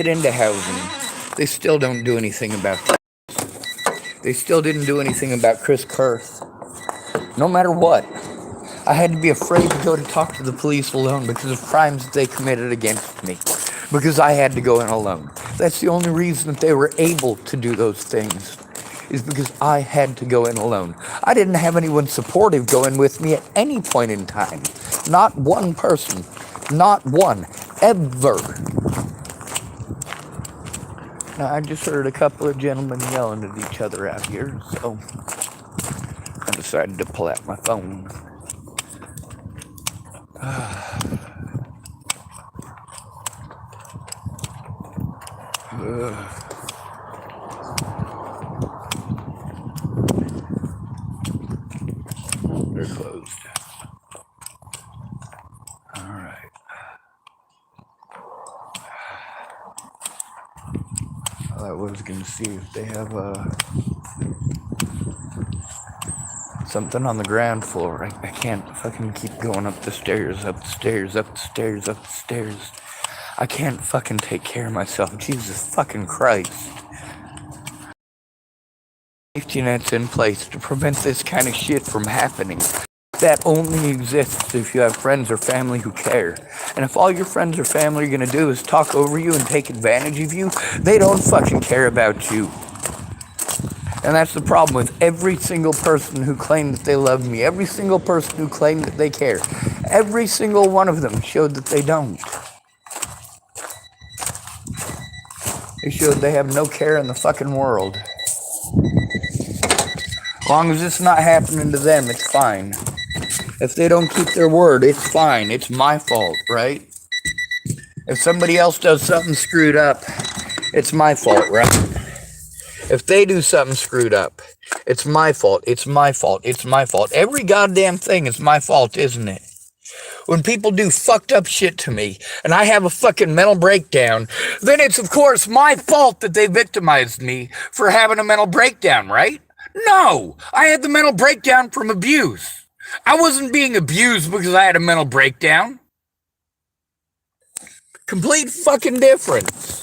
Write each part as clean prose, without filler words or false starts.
get into housing, they still don't do anything about that. They still didn't do anything about Chris Kurth. No matter what. I had to be afraid to go to talk to the police alone because of crimes that they committed against me. Because I had to go in alone. That's the only reason that they were able to do those things. Is because I had to go in alone. I didn't have anyone supportive going with me at any point in time. Not one person. Not one. Ever. Now, I just heard a couple of gentlemen yelling at each other out here, so I decided to pull out my phone. They're closed. Alright. I was going to see if they have something on the ground floor. I can't fucking keep going up the stairs, up the stairs, up the stairs, up the stairs. I can't fucking take care of myself. Jesus fucking Christ. Safety nets in place to prevent this kind of shit from happening. That only exists if you have friends or family who care. And if all your friends or family are gonna do is talk over you and take advantage of you, they don't fucking care about you. And that's the problem with every single person who claimed that they loved me. Every single person who claimed that they care. Every single one of them showed that they don't. They showed they have no care in the fucking world. As long as it's not happening to them, it's fine. If they don't keep their word, it's fine. It's my fault, right? If somebody else does something screwed up, it's my fault, right? If they do something screwed up, it's my fault. It's my fault. It's my fault. Every goddamn thing is my fault, isn't it? When people do fucked up shit to me and I have a fucking mental breakdown, then it's of course my fault that they victimized me for having a mental breakdown, right? No, I had the mental breakdown from abuse. I wasn't being abused because I had a mental breakdown. Complete fucking difference.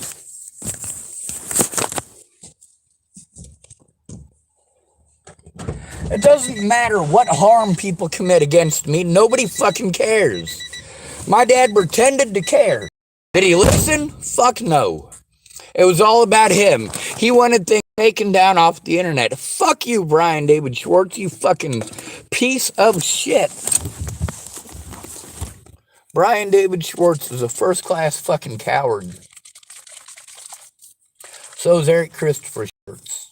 It doesn't matter what harm people commit against me. Nobody fucking cares. My dad pretended to care. Did he listen? Fuck no. It was all about him. He wanted things taken down off the internet. Fuck you, Brian David Schwartz, you fucking piece of shit. Brian David Schwartz is a first-class fucking coward. So is Eric Christopher Schwartz.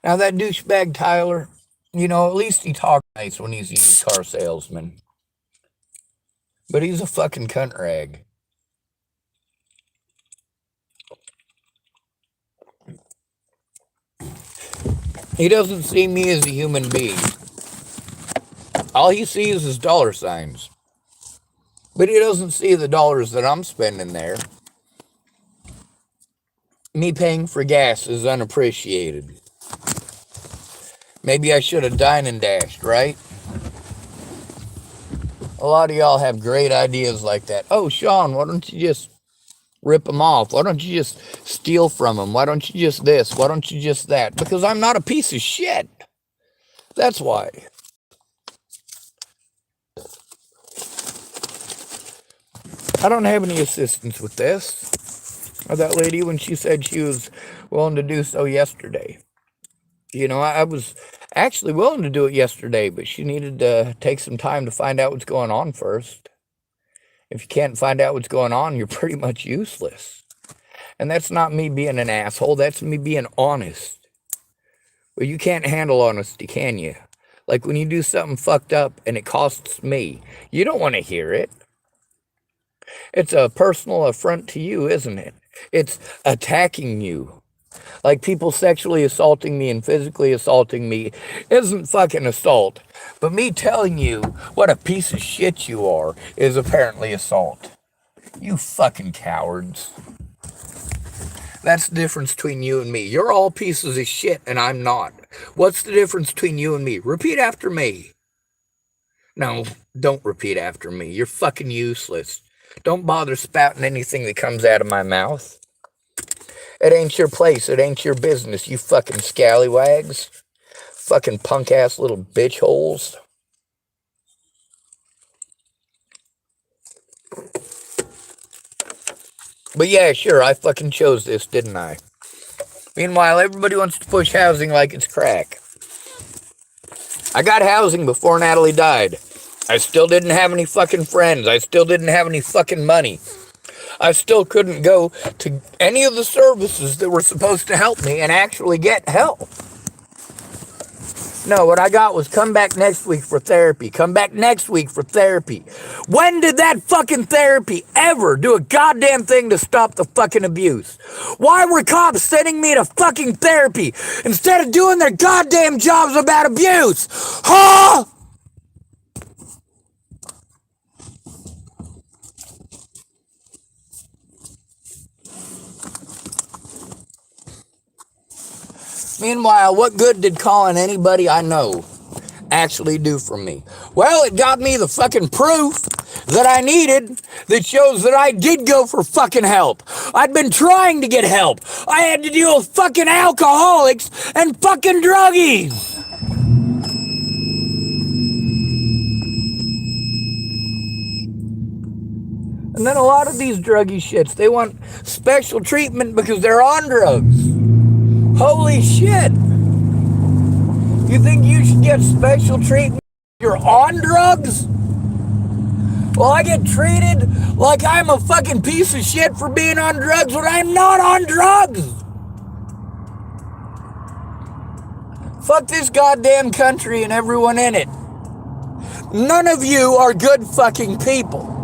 Now that douchebag Tyler, you know, at least he talks nice when he's a used car salesman. But he's a fucking cunt rag. He doesn't see me as a human being. All he sees is dollar signs. But he doesn't see the dollars that I'm spending there. Me paying for gas is unappreciated. Maybe I should have dined and dashed, right? A lot of y'all have great ideas like that. Oh, Sean, why don't you just rip them off? Why don't you just steal from them? Why don't you just this? Why don't you just that? Because I'm not a piece of shit. That's why. I don't have any assistance with this. Or that lady when she said she was willing to do so yesterday. You know, I was actually willing to do it yesterday, but she needed to take some time to find out what's going on first. If you can't find out what's going on, you're pretty much useless. And that's not me being an asshole. That's me being honest. Well, you can't handle honesty, can you? Like when you do something fucked up and it costs me. You don't want to hear it. It's a personal affront to you, isn't it? It's attacking you. Like people sexually assaulting me and physically assaulting me isn't fucking assault. But me telling you what a piece of shit you are is apparently assault. You fucking cowards. That's the difference between you and me. You're all pieces of shit and I'm not. What's the difference between you and me? Repeat after me. No, don't repeat after me. You're fucking useless. Don't bother spouting anything that comes out of my mouth. It ain't your place. It ain't your business, you fucking scallywags. Fucking punk ass little bitch holes. But yeah, sure, I fucking chose this, didn't I? Meanwhile, everybody wants to push housing like it's crack. I got housing before Natalie died. I still didn't have any fucking friends. I still didn't have any fucking money. I still couldn't go to any of the services that were supposed to help me and actually get help. No, what I got was come back next week for therapy. Come back next week for therapy. When did that fucking therapy ever do a goddamn thing to stop the fucking abuse? Why were cops sending me to fucking therapy instead of doing their goddamn jobs about abuse? Huh? Meanwhile, what good did calling anybody I know actually do for me? Well, it got me the fucking proof that I needed that shows that I did go for fucking help. I'd been trying to get help. I had to deal with fucking alcoholics and fucking druggies. And then a lot of these druggy shits, they want special treatment because they're on drugs. Holy shit. You think you should get special treatment if you're on drugs? Well, I get treated like I'm a fucking piece of shit for being on drugs when I'm not on drugs. Fuck this goddamn country and everyone in it. None of you are good fucking people.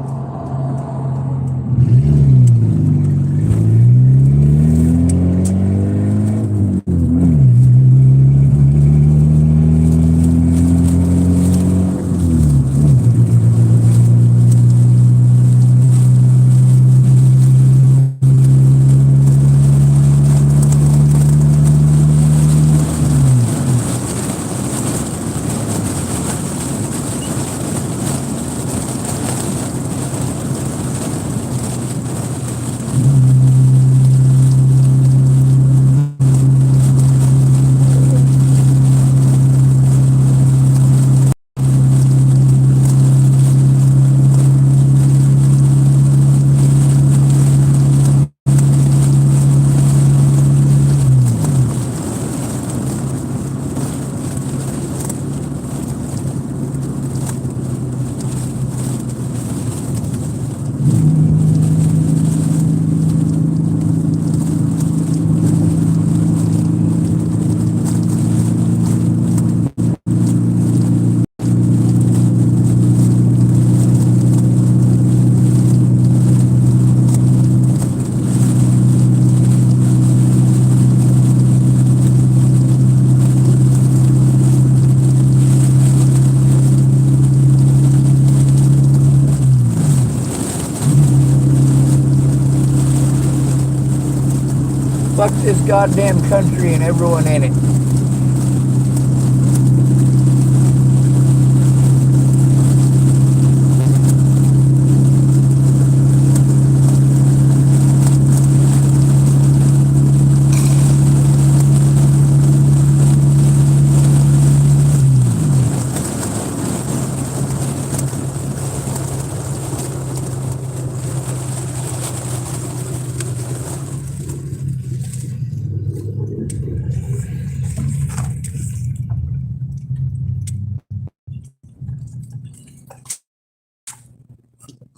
Fuck this goddamn country and everyone in it.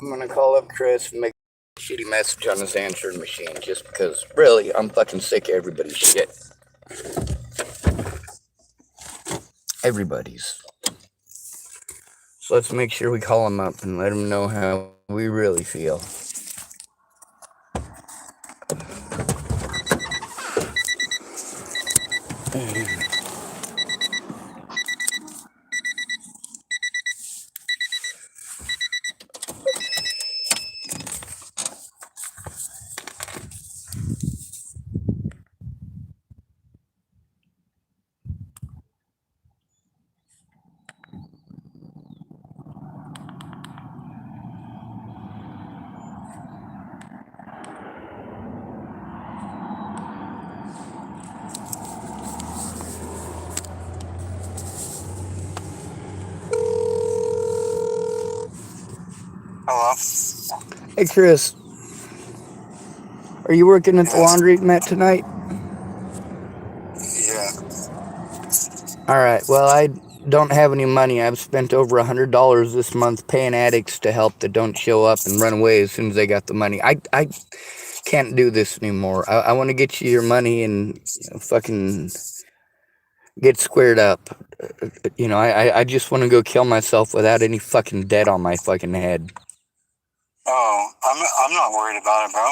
I'm gonna call up Chris and make a shitty message on his answering machine just because, really, I'm fucking sick of everybody's shit. Everybody's. So let's make sure we call him up and let him know how we really feel. Hello? Hey, Chris, are you working at the Yes. laundromat tonight? Yeah. All right. Well, I don't have any money. I've spent over $100 this month paying addicts to help that don't show up and run away as soon as they got the money. I can't do this anymore. I want to get you your money and fucking get squared up. I just want to go kill myself without any fucking debt on my fucking head. Oh, I'm not worried about it, bro.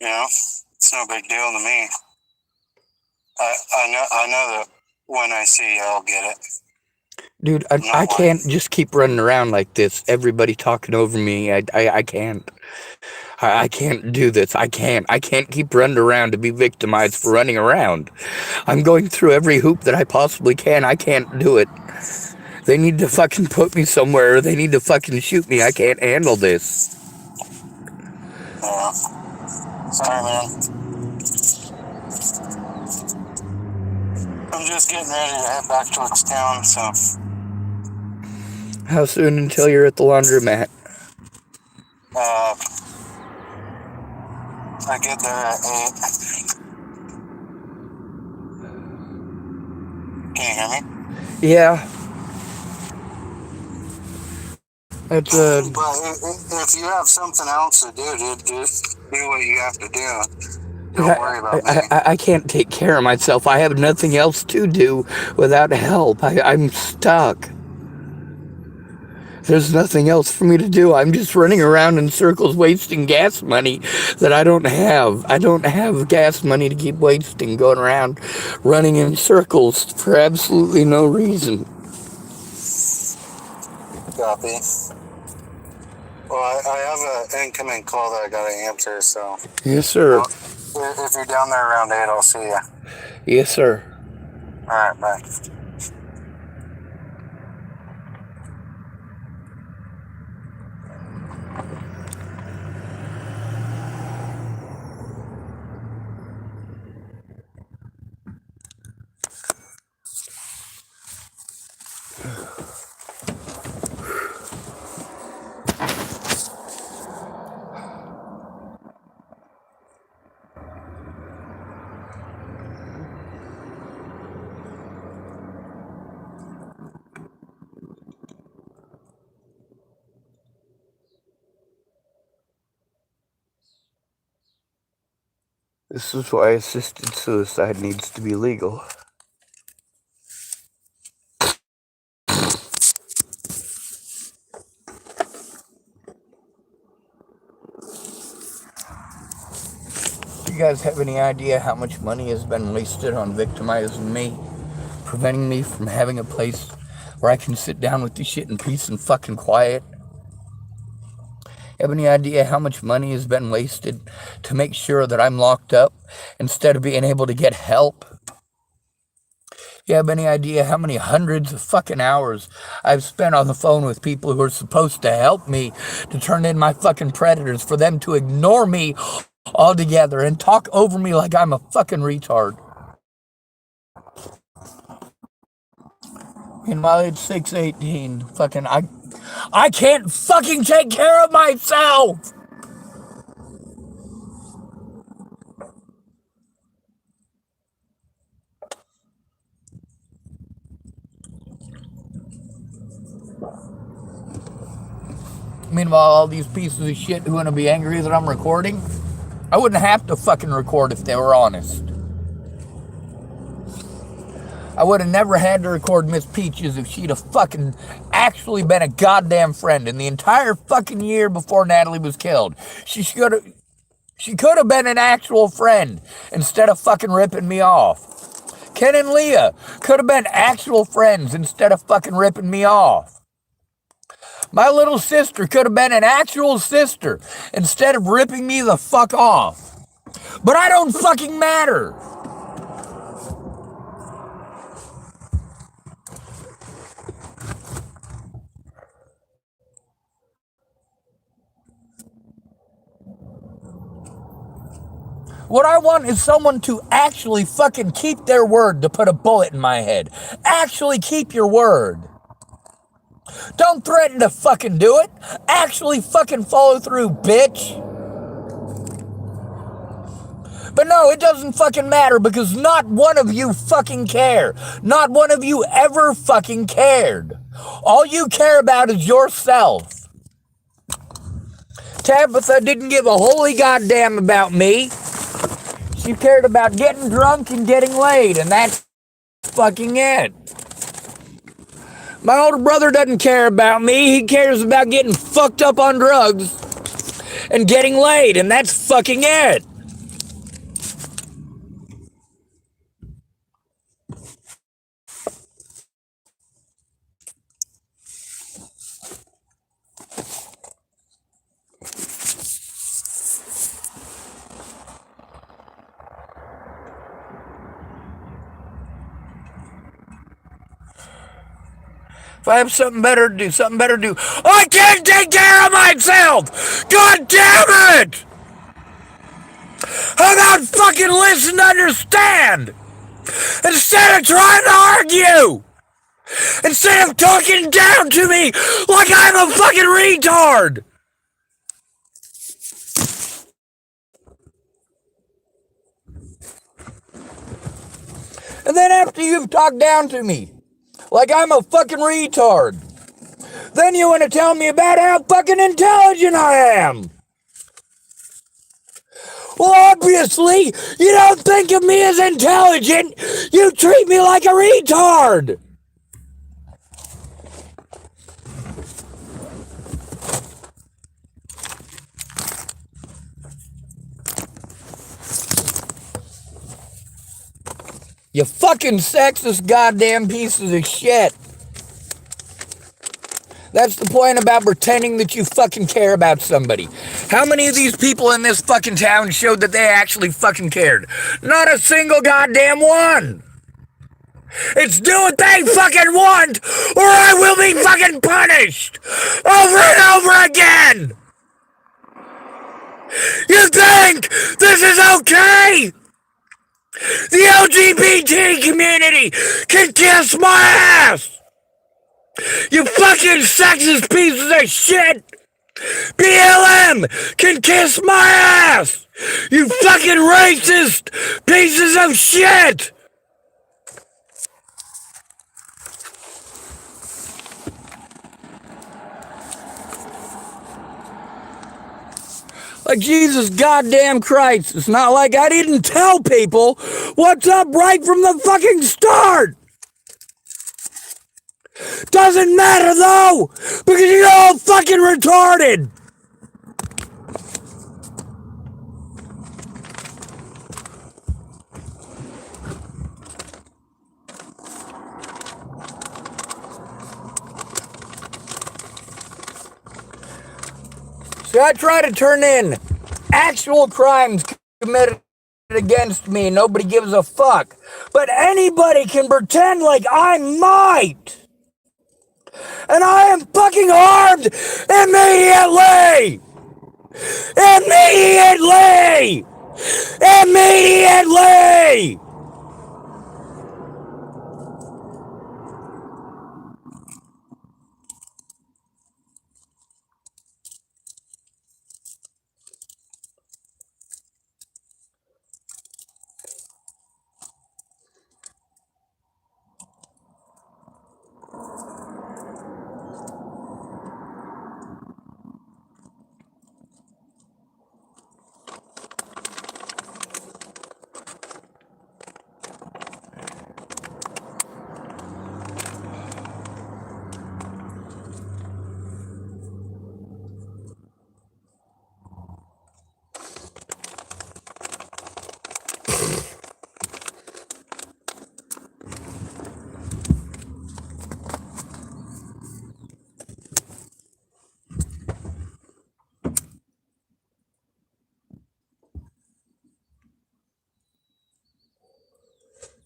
You know, it's no big deal to me. I know that when I see you, I'll get it. Dude, I'm I not worried. can't just keep running around like this. Everybody talking over me. I can't. I can't do this. I can't keep running around to be victimized for running around. I'm going through every hoop that I possibly can. I can't do it. They need to fucking put me somewhere. Or they need to fucking shoot me. I can't handle this. Yeah. Sorry, man. I'm just getting ready to head back towards town, so How soon until you're at the laundromat? I get there at 8. Can you hear me? Yeah. That's But if you have something else to do, dude, just do what you have to do. Don't worry about me. I can't take care of myself. I have nothing else to do without help. I'm stuck. There's nothing else for me to do. I'm just running around in circles wasting gas money that I don't have. I don't have gas money to keep wasting going around running in circles for absolutely no reason. Copy. Well, I have an incoming call that I gotta answer, so Yes, sir. if you're down there around 8, I'll see you. Yes, sir. Alright, bye. This is why assisted suicide needs to be legal. Do you guys have any idea how much money has been wasted on victimizing me? Preventing me from having a place where I can sit down with this shit in peace and fucking quiet? Have any idea how much money has been wasted to make sure that I'm locked up instead of being able to get help? You have any idea how many hundreds of fucking hours I've spent on the phone with people who are supposed to help me to turn in my fucking predators, for them to ignore me altogether and talk over me like I'm a fucking retard? Meanwhile, it's 6:18. Fucking, I can't fucking take care of myself! Meanwhile, all these pieces of shit who want to be angry that I'm recording, I wouldn't have to fucking record if they were honest. I would have never had to record Miss Peaches if she'd have fucking actually been a goddamn friend in the entire fucking year before Natalie was killed. She could have been an actual friend instead of fucking ripping me off. Ken and Leah could have been actual friends instead of fucking ripping me off. My little sister could have been an actual sister instead of ripping me the fuck off. But I don't fucking matter. What I want is someone to actually fucking keep their word to put a bullet in my head. Actually keep your word. Don't threaten to fucking do it. Actually fucking follow through, bitch. But no, it doesn't fucking matter because not one of you fucking care. Not one of you ever fucking cared. All you care about is yourself. Tabitha didn't give a holy goddamn about me. She cared about getting drunk and getting laid, and that's fucking it. My older brother doesn't care about me. He cares about getting fucked up on drugs and getting laid, and that's fucking it. If I have something better to do, I can't take care of myself! God damn it! How about fucking listen to understand? Instead of trying to argue! Instead of talking down to me like I'm a fucking retard! And then after you've talked down to me like I'm a fucking retard, then you want to tell me about how fucking intelligent I am. Well, obviously, you don't think of me as intelligent. You treat me like a retard. You fucking sexist goddamn pieces of shit. That's the point about pretending that you fucking care about somebody. How many of these people in this fucking town showed that they actually fucking cared? Not a single goddamn one. It's do what they fucking want, or I will be fucking punished over and over again. You think this is okay? The LGBT community can kiss my ass. You fucking sexist pieces of shit! BLM can kiss my ass! You fucking racist pieces of shit! Like Jesus goddamn Christ, it's not like I didn't tell people what's up right from the fucking start! Doesn't matter though, because you're all fucking retarded. See, I try to turn in actual crimes committed against me, nobody gives a fuck. But anybody can pretend like I might. And I am fucking armed immediately! Immediately! Immediately!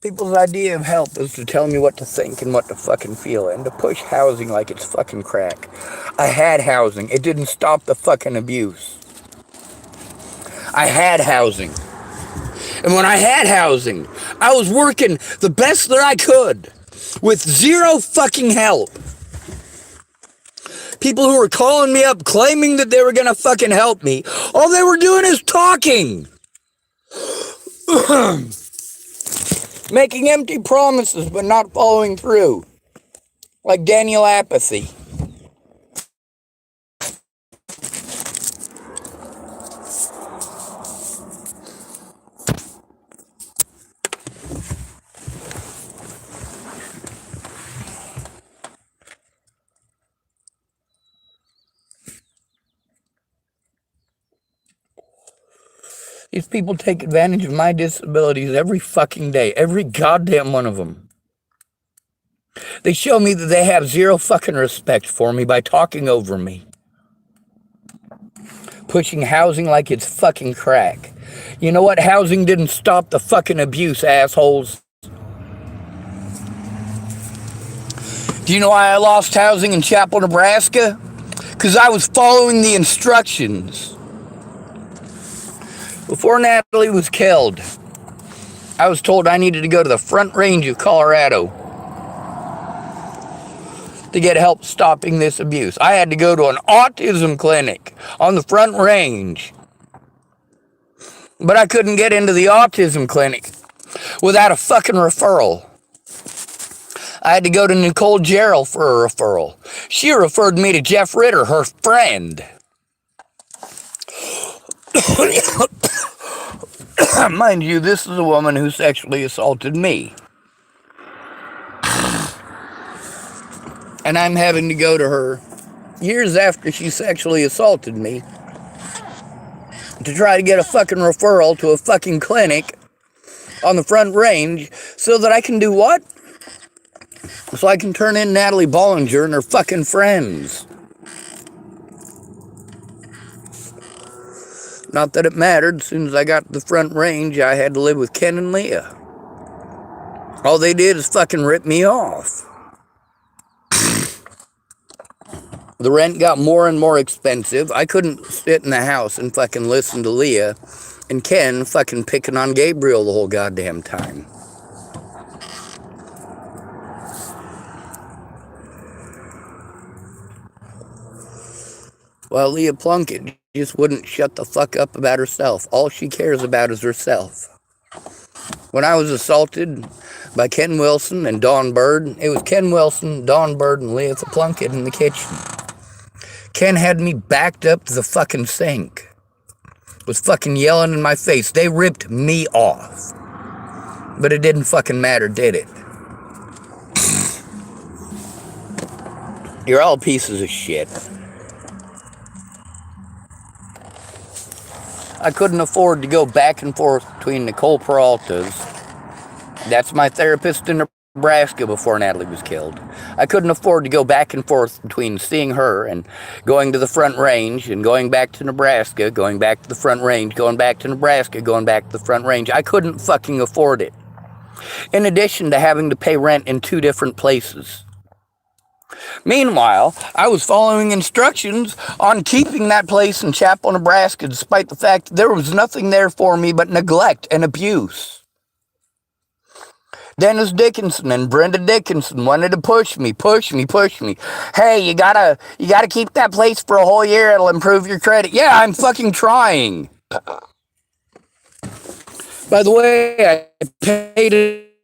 People's idea of help is to tell me what to think and what to fucking feel and to push housing like it's fucking crack. I had housing. It didn't stop the fucking abuse. I had housing. And when I had housing, I was working the best that I could with zero fucking help. People who were calling me up claiming that they were going to fucking help me. All they were doing is talking. Making empty promises but not following through. Like Daniel Apathy. These people take advantage of my disabilities every fucking day. Every goddamn one of them. They show me that they have zero fucking respect for me by talking over me. Pushing housing like it's fucking crack. You know what? Housing didn't stop the fucking abuse, assholes. Do you know why I lost housing in Chapel, Nebraska? Because I was following the instructions. Before Natalie was killed, I was told I needed to go to the Front Range of Colorado to get help stopping this abuse. I had to go to an autism clinic on the Front Range. But I couldn't get into the autism clinic without a fucking referral. I had to go to Nicole Gerald for a referral. She referred me to Jeff Ritter, her friend. Mind you, this is a woman who sexually assaulted me. And I'm having to go to her years after she sexually assaulted me to try to get a fucking referral to a fucking clinic on the Front Range so that I can do what? So I can turn in Natalie Bollinger and her fucking friends. Not that it mattered. As soon as I got to the Front Range, I had to live with Ken and Leah. All they did is fucking rip me off. The rent got more and more expensive. I couldn't sit in the house and fucking listen to Leah and Ken fucking picking on Gabriel the whole goddamn time. Well, Leah Plunkett just wouldn't shut the fuck up about herself. All she cares about is herself. When I was assaulted by Ken Wilson and Dawn Bird, it was Ken Wilson, Dawn Bird, and Leah Plunkett in the kitchen. Ken had me backed up to the fucking sink. Was fucking yelling in my face. They ripped me off. But it didn't fucking matter, did it? You're all pieces of shit. I couldn't afford to go back and forth between Nicole Peralta's. That's my therapist in Nebraska before Natalie was killed. I couldn't afford to go back and forth between seeing her and going to the Front Range and going back to Nebraska, going back to the Front Range, going back to Nebraska, going back to the Front Range. I couldn't fucking afford it. In addition to having to pay rent in 2 different places. Meanwhile, I was following instructions on keeping that place in Chapel, Nebraska, despite the fact that there was nothing there for me but neglect and abuse. Dennis Dickinson and Brenda Dickinson wanted to push me. Hey, you gotta keep that place for a whole year. It'll improve your credit. Yeah, I'm fucking trying. By the way, I paid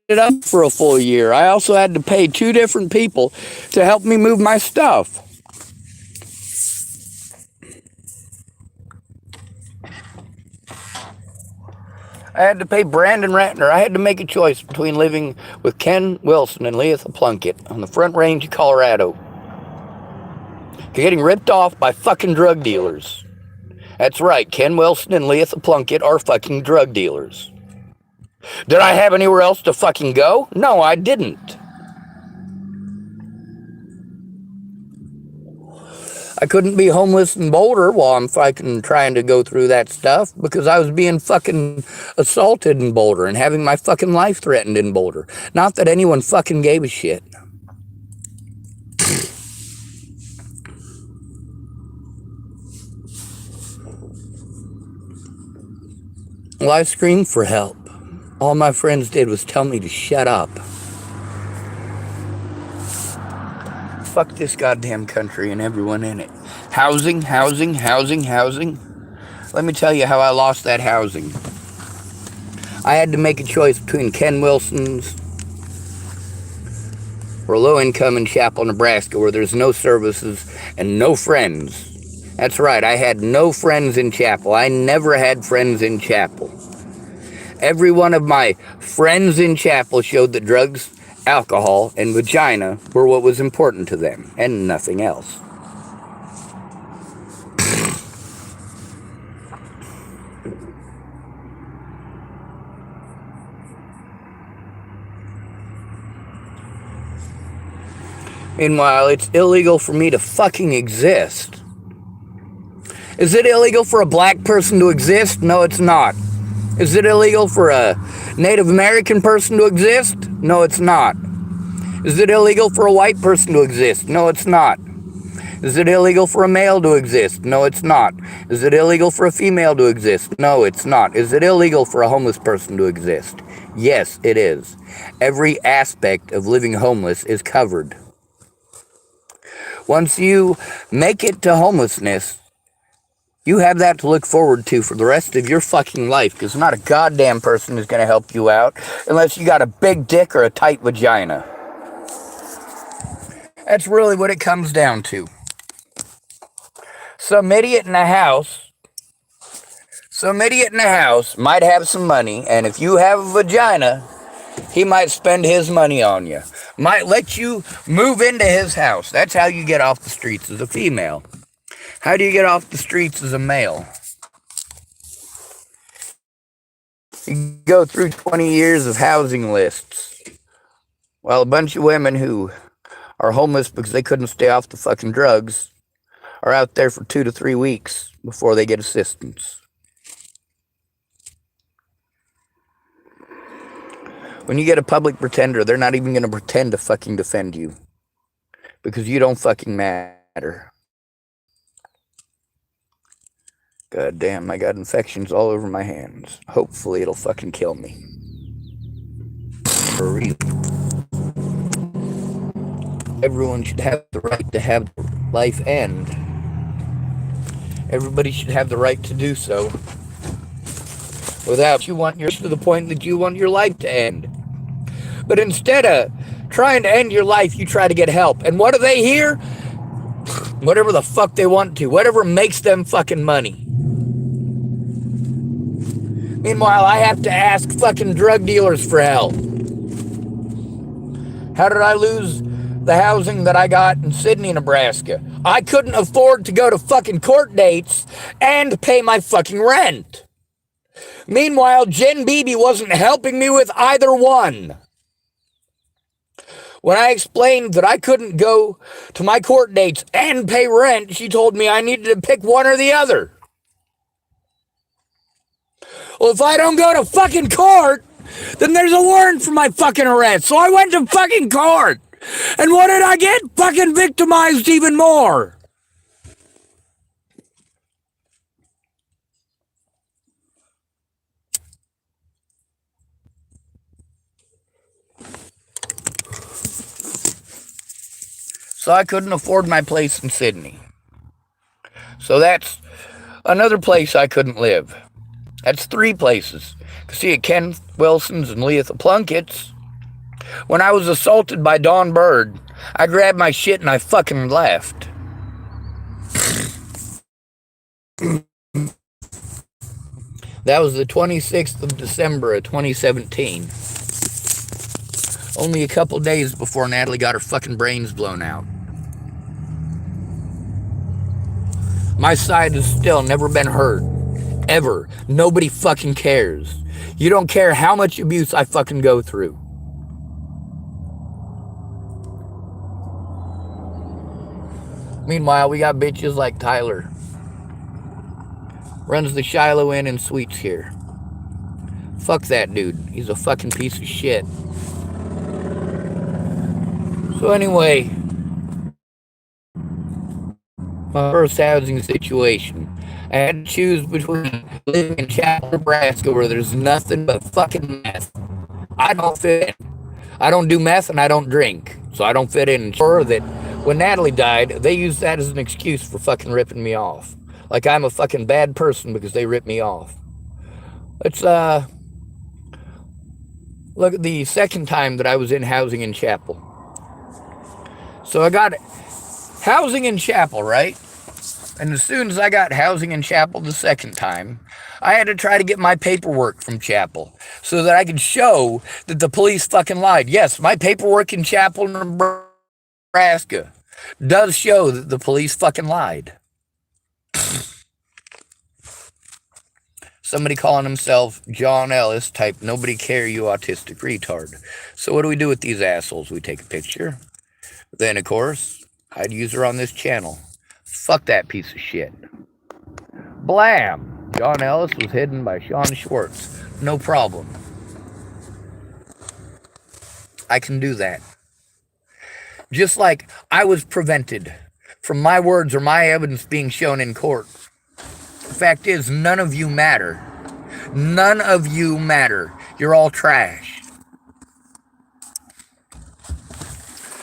it up for a full year. I also had to pay 2 different people to help me move my stuff. I had to pay Brandon Ratner. I had to make a choice between living with Ken Wilson and Leah Plunkett on the Front Range of Colorado. Getting ripped off by fucking drug dealers. That's right, Ken Wilson and Leah Plunkett are fucking drug dealers. Did I have anywhere else to fucking go? No, I didn't. I couldn't be homeless in Boulder while I'm fucking trying to go through that stuff because I was being fucking assaulted in Boulder and having my fucking life threatened in Boulder. Not that anyone fucking gave a shit. Well, I screamed for help. All my friends did was tell me to shut up. fuck this goddamn country and everyone in it. Housing, housing, housing, housing. Let me tell you how I lost that housing. I had to make a choice between Ken Wilson's or low income in Chapel, Nebraska, where there's no services and no friends. That's right, I had no friends in Chapel. I never had friends in Chapel. Every one of my friends in Chapel showed that drugs, alcohol, and vagina were what was important to them, and nothing else. Meanwhile, it's illegal for me to fucking exist. Is it illegal for a black person to exist? No, it's not. Is it illegal for a Native American person to exist? No, it's not. Is it illegal for a white person to exist? No, it's not. Is it illegal for a male to exist? No, it's not. Is it illegal for a female to exist? No, it's not. Is it illegal for a homeless person to exist? Yes, it is. Every aspect of living homeless is covered. Once you make it to homelessness, you have that to look forward to for the rest of your fucking life, because not a goddamn person is going to help you out unless you got a big dick or a tight vagina. That's really what it comes down to. Some idiot in a house might have some money, and if you have a vagina, he might spend his money on you. Might let you move into his house. That's how you get off the streets as a female. How do you get off the streets as a male? You go through 20 years of housing lists, while a bunch of women who are homeless because they couldn't stay off the fucking drugs are out there for 2 to 3 weeks before they get assistance. When you get a public pretender, they're not even going to pretend to fucking defend you, because you don't fucking matter. God damn, I got infections all over my hands. Hopefully it'll fucking kill me. For a reason. Everyone should have the right to have life end. Everybody should have the right to do so. Without you want yours to the point that you want your life to end. But instead of trying to end your life, you try to get help. And what do they hear? Whatever the fuck they want to. Whatever makes them fucking money. Meanwhile, I have to ask fucking drug dealers for help. How did I lose the housing that I got in Sydney, Nebraska? I couldn't afford to go to fucking court dates and pay my fucking rent. Meanwhile, Jen Beebe wasn't helping me with either one. When I explained that I couldn't go to my court dates and pay rent, she told me I needed to pick one or the other. Well, if I don't go to fucking court, then there's a warrant for my fucking arrest. So I went to fucking court. And what did I get? Fucking victimized even more. So I couldn't afford my place in Sydney. So that's another place I couldn't live. That's 3 places. See, at Ken Wilson's and Leah Plunkett's, when I was assaulted by Dawn Bird, I grabbed my shit and I fucking left. That was the 26th of December of 2017. Only a couple days before Natalie got her fucking brains blown out. My side has still never been hurt. Ever. Nobody fucking cares. You don't care how much abuse I fucking go through. Meanwhile, we got bitches like Tyler. Runs the Shiloh Inn and Suites here. Fuck that dude. He's a fucking piece of shit. So anyway, my first housing situation. I had to choose between living in Chapel, Nebraska, where there's nothing but fucking meth. I don't fit in. I don't do meth and I don't drink, so I don't fit in. Sure that When Natalie died, they used that as an excuse for fucking ripping me off. Like I'm a fucking bad person because they ripped me off. Let's look at the second time that I was in housing in Chapel. So I got housing in Chapel, right? And as soon as I got housing in Chapel the second time, I had to try to get my paperwork from Chapel so that I could show that the police fucking lied. Yes, my paperwork in Chapel, Nebraska does show that the police fucking lied. Somebody calling himself John Ellis type, nobody care, you autistic retard. So what do we do with these assholes? We take a picture. Then, of course, hide user on this channel. Fuck that piece of shit. Blam! John Ellis was hidden by Sean Schwartz. No problem. I can do that. Just like I was prevented from my words or my evidence being shown in court. The fact is, none of you matter. None of you matter. You're all trash.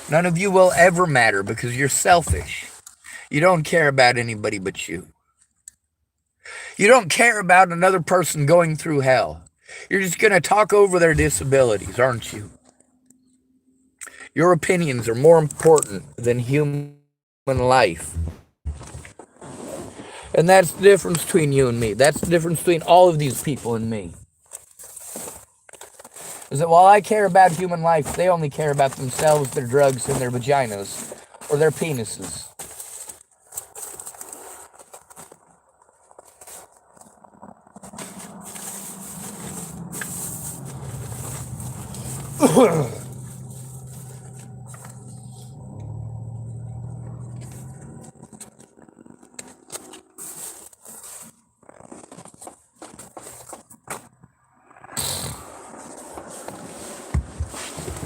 None of you will ever matter because you're selfish. You don't care about anybody but you. You don't care about another person going through hell. You're just going to talk over their disabilities, aren't you? Your opinions are more important than human life. And that's the difference between you and me. That's the difference between all of these people and me. Is that while I care about human life, they only care about themselves, their drugs, and their vaginas. Or their penises.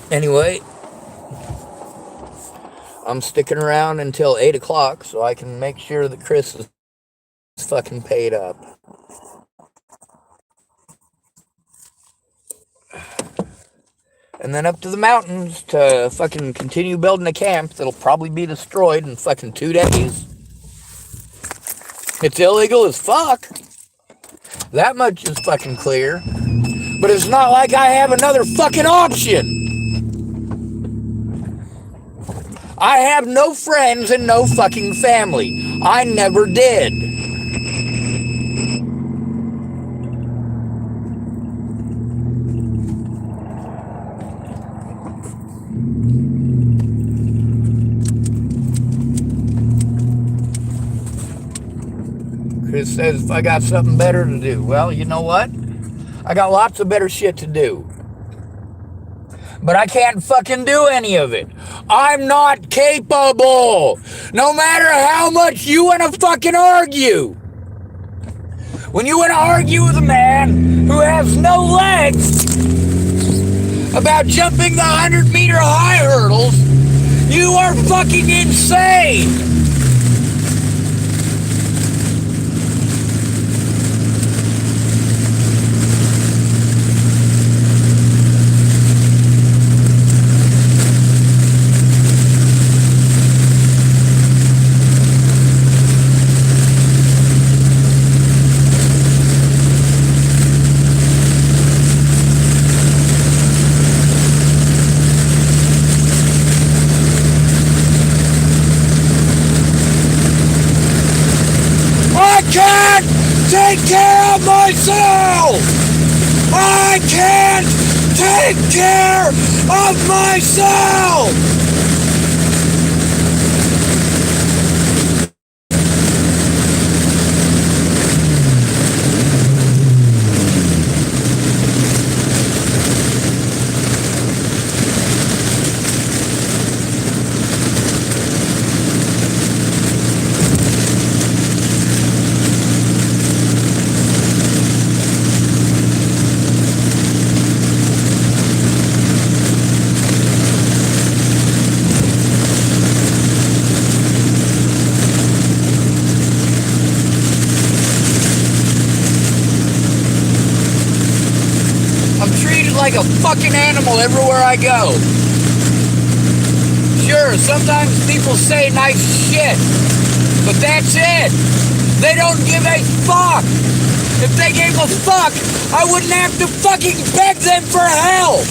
Anyway, I'm sticking around until 8 o'clock so I can make sure that Chris is fucking paid up. And then up to the mountains to fucking continue building a camp that'll probably be destroyed in fucking 2 days. It's illegal as fuck. That much is fucking clear. But it's not like I have another fucking option. I have no friends and no fucking family. I never did. Chris says if I got something better to do. Well, you know what? I got lots of better shit to do. But I can't fucking do any of it. I'm not capable. No matter how much you want to fucking argue. When you want to argue with a man who has no legs about jumping the 100-meter high hurdles, you are fucking insane. Take care of myself! I can't take care of myself! Like a fucking animal everywhere I go. Sure, sometimes people say nice shit, but that's it. They don't give a fuck. If they gave a fuck, I wouldn't have to fucking beg them for help.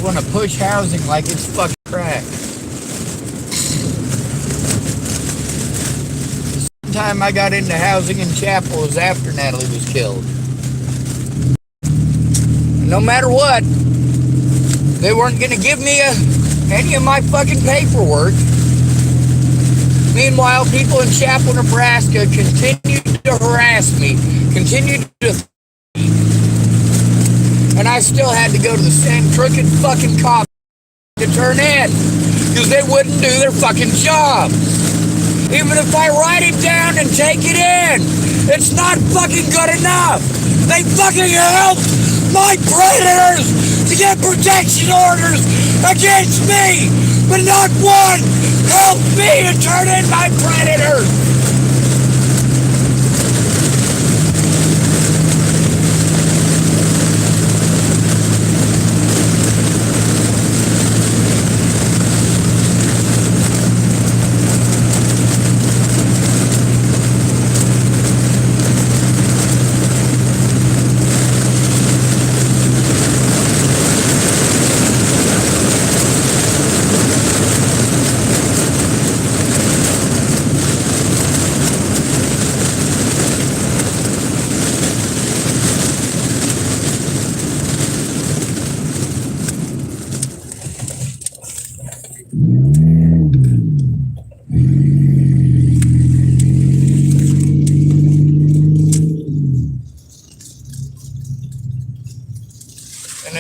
Want to push housing like it's fucking crack. The time I got into housing in Chapel was after Natalie was killed. No matter what, they weren't going to give me any of my fucking paperwork. Meanwhile, people in Chapel, Nebraska continued to harass me, continued to and I still had to go to the same crooked fucking cop to turn in because they wouldn't do their fucking job. Even if I write it down and take it in, it's not fucking good enough. They fucking helped my predators to get protection orders against me, but not one helped me to turn in my predators.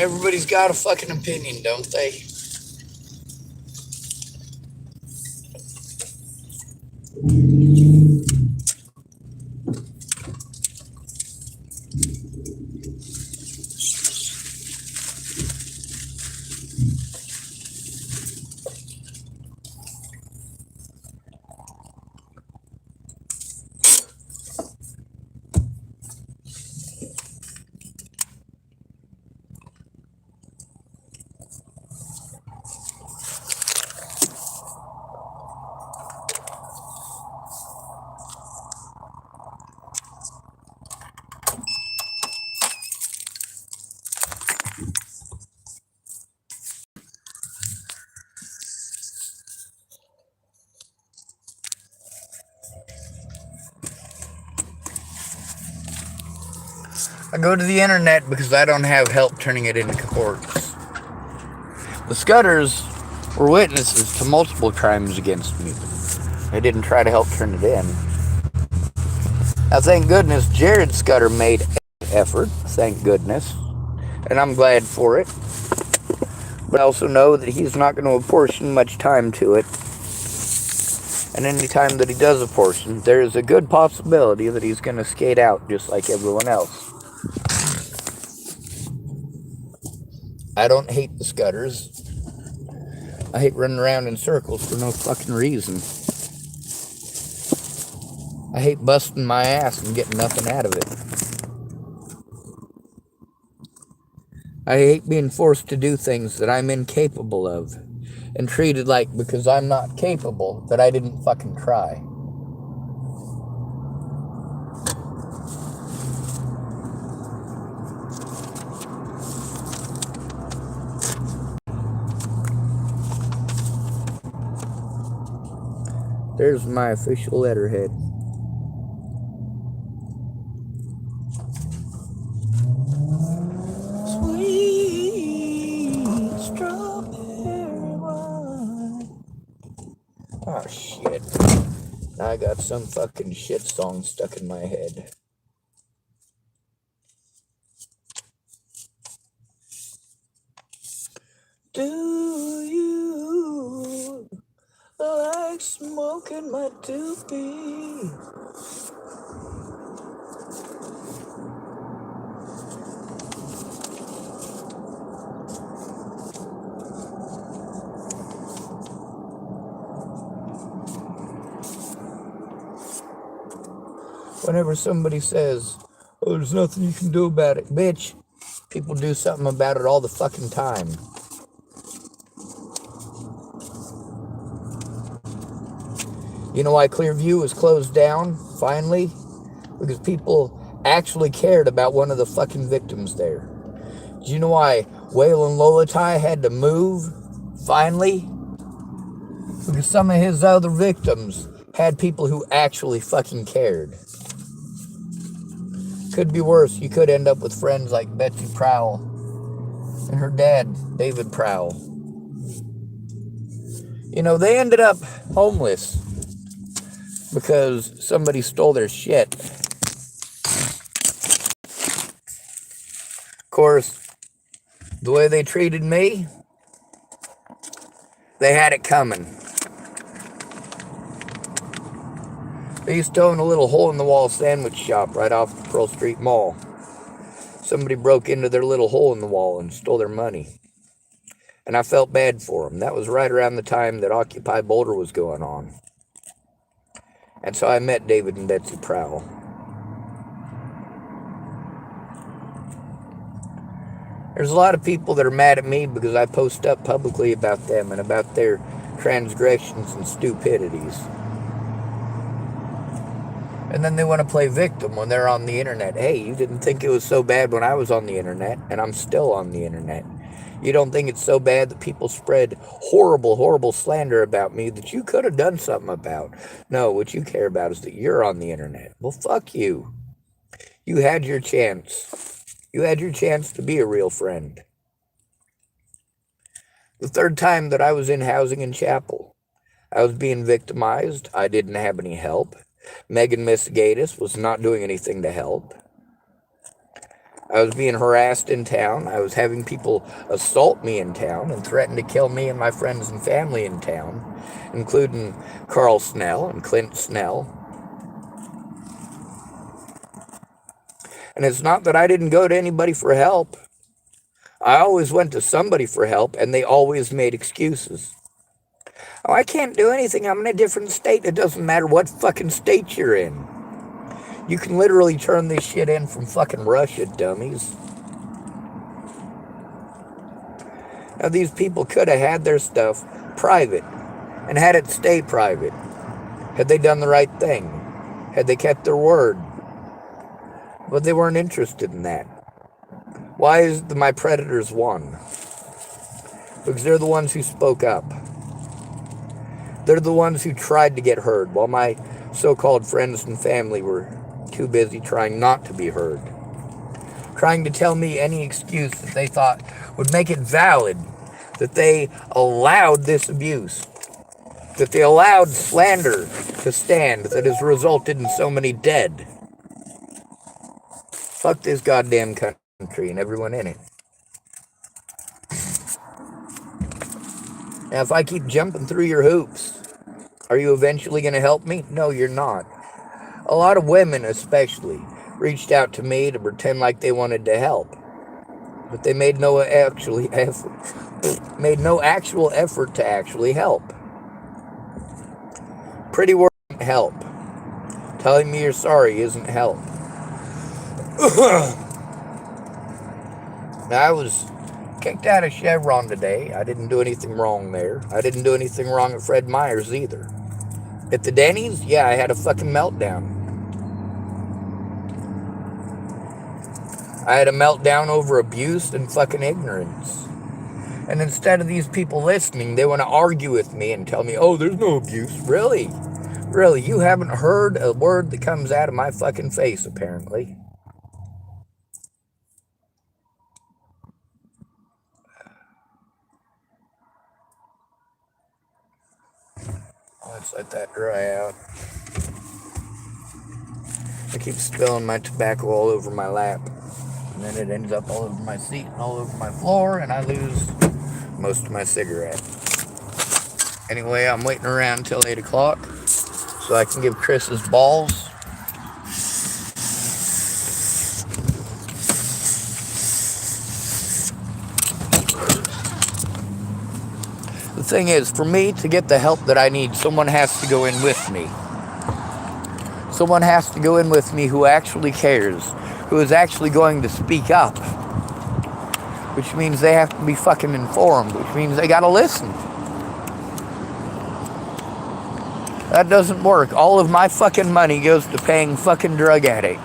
Everybody's got a fucking opinion, don't they? I go to the internet because I don't have help turning it into courts. The Scudders were witnesses to multiple crimes against me. I didn't try to help turn it in. Now, thank goodness Jared Scudder made an effort. Thank goodness. And I'm glad for it. But I also know that he's not going to apportion much time to it. And any time that he does apportion, there is a good possibility that he's going to skate out just like everyone else. I don't hate the Scudders. I hate running around in circles for no fucking reason. I hate busting my ass and getting nothing out of it. I hate being forced to do things that I'm incapable of and treated like because I'm not capable that I didn't fucking try. There's my official letterhead. Sweet strawberry wine. Oh shit. Now I got some fucking shit song stuck in my head. Do you like smoking my doobie? Whenever somebody says, oh, there's nothing you can do about it, bitch, people do something about it all the fucking time. You know why Clearview was closed down, finally? Because people actually cared about one of the fucking victims there. Do you know why Waylon Lolatai had to move, finally? Because some of his other victims had people who actually fucking cared. Could be worse. You could end up with friends like Betsy Prowell and her dad, David Prowell. You know, they ended up homeless because somebody stole their shit. Of course, the way they treated me, they had it coming. They used to own a little hole-in-the-wall sandwich shop right off the Pearl Street Mall. Somebody broke into their little hole in the wall and stole their money. And I felt bad for them. That was right around the time that Occupy Boulder was going on. And so I met David and Betsy Prowell. There's a lot of people that are mad at me because I post up publicly about them and about their transgressions and stupidities. And then they want to play victim when they're on the internet. Hey, you didn't think it was so bad when I was on the internet, and I'm still on the internet. You don't think it's so bad that people spread horrible, horrible slander about me that you could have done something about. No, what you care about is that you're on the internet. Well, fuck you. You had your chance. You had your chance to be a real friend. The third time that I was in housing in Chapel, I was being victimized. I didn't have any help. Megan Misgatis was not doing anything to help. I was being harassed in town. I was having people assault me in town and threaten to kill me and my friends and family in town, including Carl Snell and Clint Snell. And it's not that I didn't go to anybody for help. I always went to somebody for help, and they always made excuses. Oh, I can't do anything. I'm in a different state. It doesn't matter what fucking state you're in. You can literally turn this shit in from fucking Russia, dummies. Now, these people could have had their stuff private and had it stay private. Had they done the right thing? Had they kept their word? But they weren't interested in that. Why is it that my predators won? Because they're the ones who spoke up. They're the ones who tried to get heard, while my so-called friends and family were too busy trying not to be heard. Trying to tell me any excuse that they thought would make it valid that they allowed this abuse. that they allowed slander to stand that has resulted in so many dead. Fuck this goddamn country and everyone in it. Now, if I keep jumping through your hoops, are you eventually going to help me? No, you're not. A lot of women, especially, reached out to me to pretend like they wanted to help, but they made no actual effort to actually help. Pretty words isn't help. Telling me you're sorry isn't help. Now, I was kicked out of Chevron today. I didn't do anything wrong there. I didn't do anything wrong at Fred Meyer's either. At the Denny's, yeah, I had a fucking meltdown. I had a meltdown over abuse and fucking ignorance. And instead of these people listening, they want to argue with me and tell me, oh, there's no abuse. Really? Really? You haven't heard a word that comes out of my fucking face, apparently. Let's let that dry out. I keep spilling my tobacco all over my lap. And then it ends up all over my seat and all over my floor, and I lose most of my cigarette. Anyway, I'm waiting around until 8 o'clock so I can give Chris his balls. The thing is, for me to get the help that I need, someone has to go in with me. Someone has to go in with me who actually cares, who is actually going to speak up. Which means they have to be fucking informed, which means they gotta listen. That doesn't work. All of my fucking money goes to paying fucking drug addicts.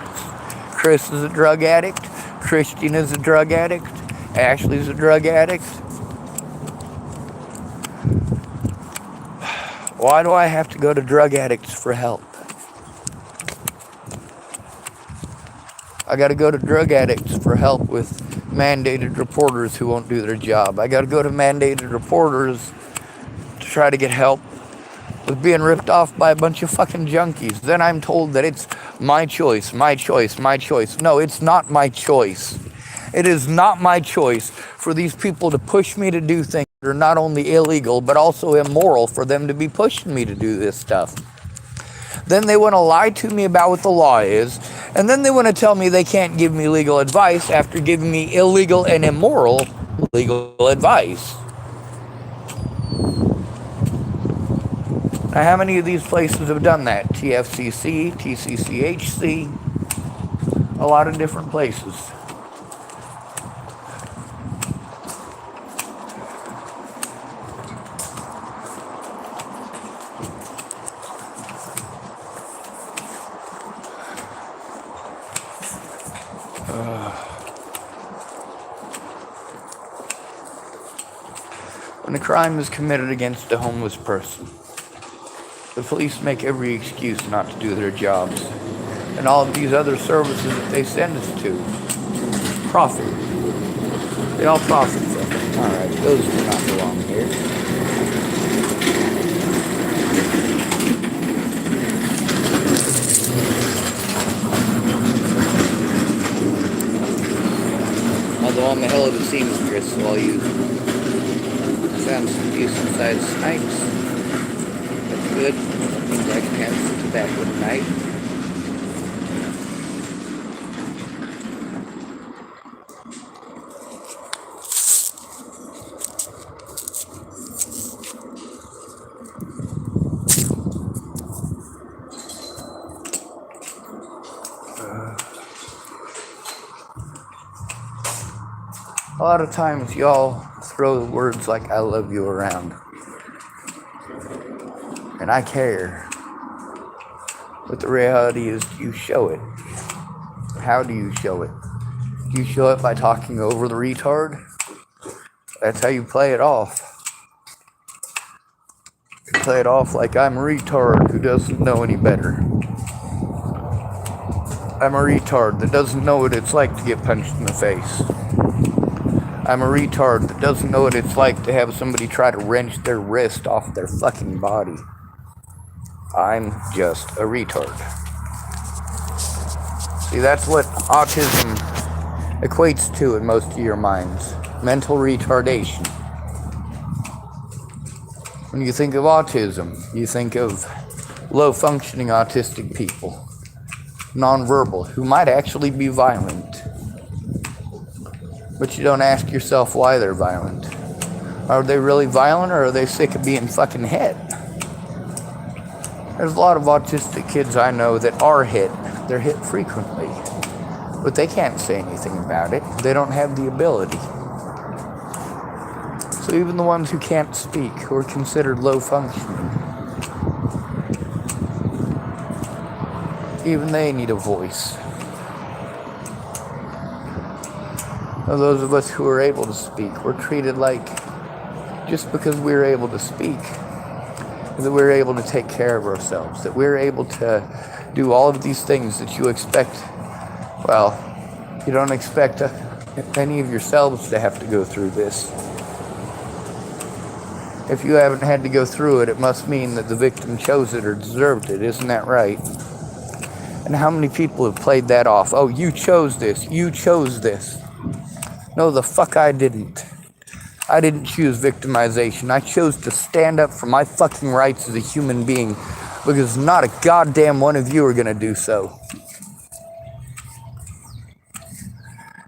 Chris is a drug addict. Christian is a drug addict. Ashley's a drug addict. Why do I have to go to drug addicts for help? I gotta go to drug addicts for help with mandated reporters who won't do their job. I gotta go to mandated reporters to try to get help with being ripped off by a bunch of fucking junkies. Then I'm told that it's my choice, my choice, my choice. No, it's not my choice. It is not my choice for these people to push me to do things that are not only illegal, but also immoral for them to be pushing me to do this stuff. Then they want to lie to me about what the law is, and then they want to tell me they can't give me legal advice after giving me illegal and immoral legal advice. Now, how many of these places have done that? TFCC, TCCHC, a lot of different places. When a crime is committed against a homeless person, the police make every excuse not to do their jobs. And all of these other services that they send us to profit. They all profit from it. Alright, those do not belong here. Although I'm a hell of a seamstress, so I'll use them. I found some decent sized snipes. That's good. That means I can have some tobacco tonight. A lot of times y'all throw words like I love you around. And I care. But the reality is you show it. How do you show it? Do you show it by talking over the retard? That's how you play it off. You play it off like I'm a retard who doesn't know any better. I'm a retard that doesn't know what it's like to get punched in the face. I'm a retard that doesn't know what it's like to have somebody try to wrench their wrist off their fucking body. I'm just a retard. See, that's what autism equates to in most of your minds. Mental retardation. When you think of autism, you think of low-functioning autistic people, nonverbal, who might actually be violent. But you don't ask yourself why they're violent. Are they really violent, or are they sick of being fucking hit? There's a lot of autistic kids I know that are hit. They're hit frequently. But they can't say anything about it. They don't have the ability. So even the ones who can't speak, who are considered low functioning, even they need a voice. Now, those of us who are able to speak, we're treated like, just because we're able to speak, that we're able to take care of ourselves, that we're able to do all of these things that you expect. Well, you don't expect any of yourselves to have to go through this. If you haven't had to go through it, it must mean that the victim chose it or deserved it. Isn't that right? And how many people have played that off? Oh, you chose this. You chose this. No, the fuck I didn't. I didn't choose victimization. I chose to stand up for my fucking rights as a human being, because not a goddamn one of you are going to do so.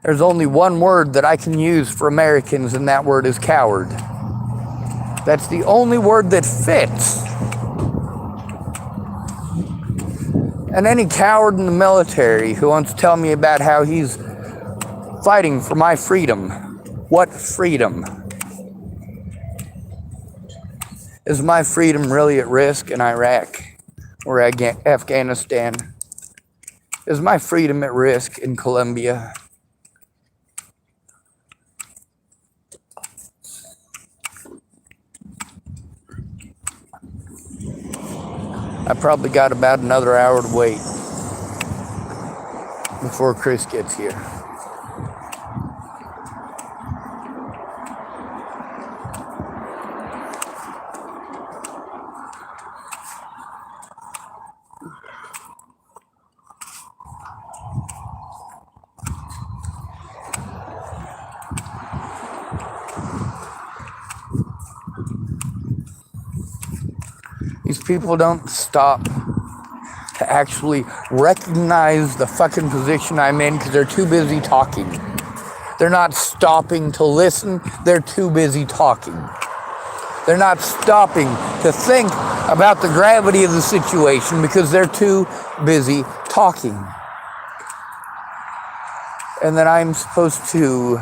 There's only one word that I can use for Americans, and that word is coward. That's the only word that fits. And any coward in the military who wants to tell me about how he's fighting for my freedom, what freedom? Is my freedom really at risk in Iraq or Afghanistan? Is my freedom at risk in Colombia? I probably got about another hour to wait before Chris gets here. These people don't stop to actually recognize the fucking position I'm in because they're too busy talking. They're not stopping to listen. They're too busy talking. They're not stopping to think about the gravity of the situation because they're too busy talking. And then I'm supposed to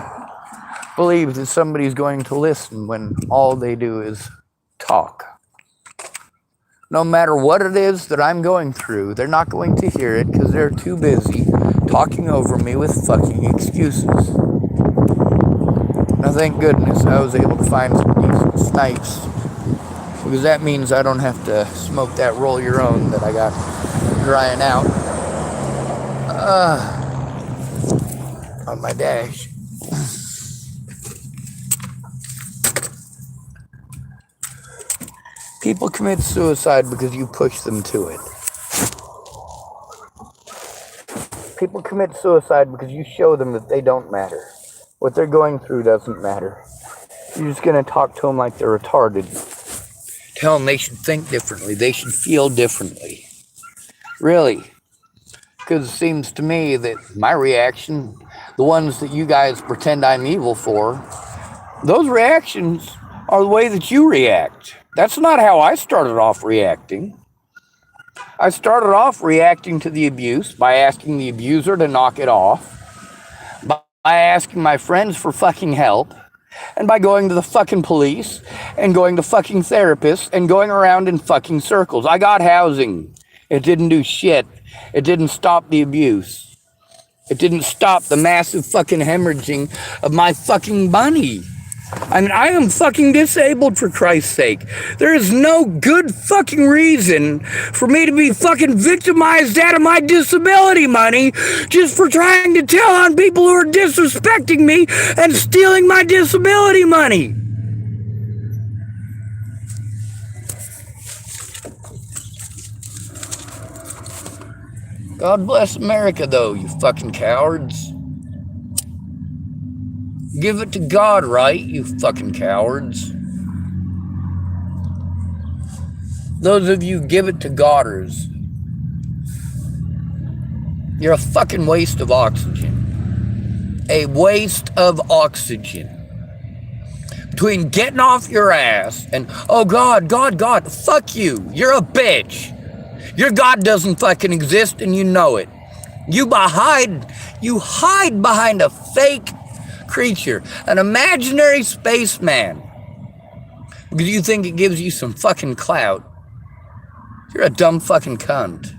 believe that somebody's going to listen when all they do is talk. No matter what it is that I'm going through, they're not going to hear it because they're too busy talking over me with fucking excuses. Now, thank goodness I was able to find some decent snipes, because that means I don't have to smoke that roll your own that I got drying out on my dash. People commit suicide because you push them to it. People commit suicide because you show them that they don't matter. What they're going through doesn't matter. You're just going to talk to them like they're retarded. Tell them they should think differently. They should feel differently. Really. Because it seems to me that my reaction, the ones that you guys pretend I'm evil for, those reactions are the way that you react. That's not how I started off reacting. I started off reacting to the abuse by asking the abuser to knock it off, by asking my friends for fucking help, and by going to the fucking police, and going to fucking therapists, and going around in fucking circles. I got housing. It didn't do shit. It didn't stop the abuse. It didn't stop the massive fucking hemorrhaging of my fucking money. I mean, I am fucking disabled, for Christ's sake. There is no good fucking reason for me to be fucking victimized out of my disability money just for trying to tell on people who are disrespecting me and stealing my disability money. God bless America, though, you fucking cowards. Give it to God, right, you fucking cowards. Those of you give it to Godders, you're a fucking waste of oxygen. A waste of oxygen. Between getting off your ass and, oh God, God, fuck you. You're a bitch. Your God doesn't fucking exist and you know it. You hide behind a fake creature, an imaginary spaceman, because you think it gives you some fucking clout. You're a dumb fucking cunt.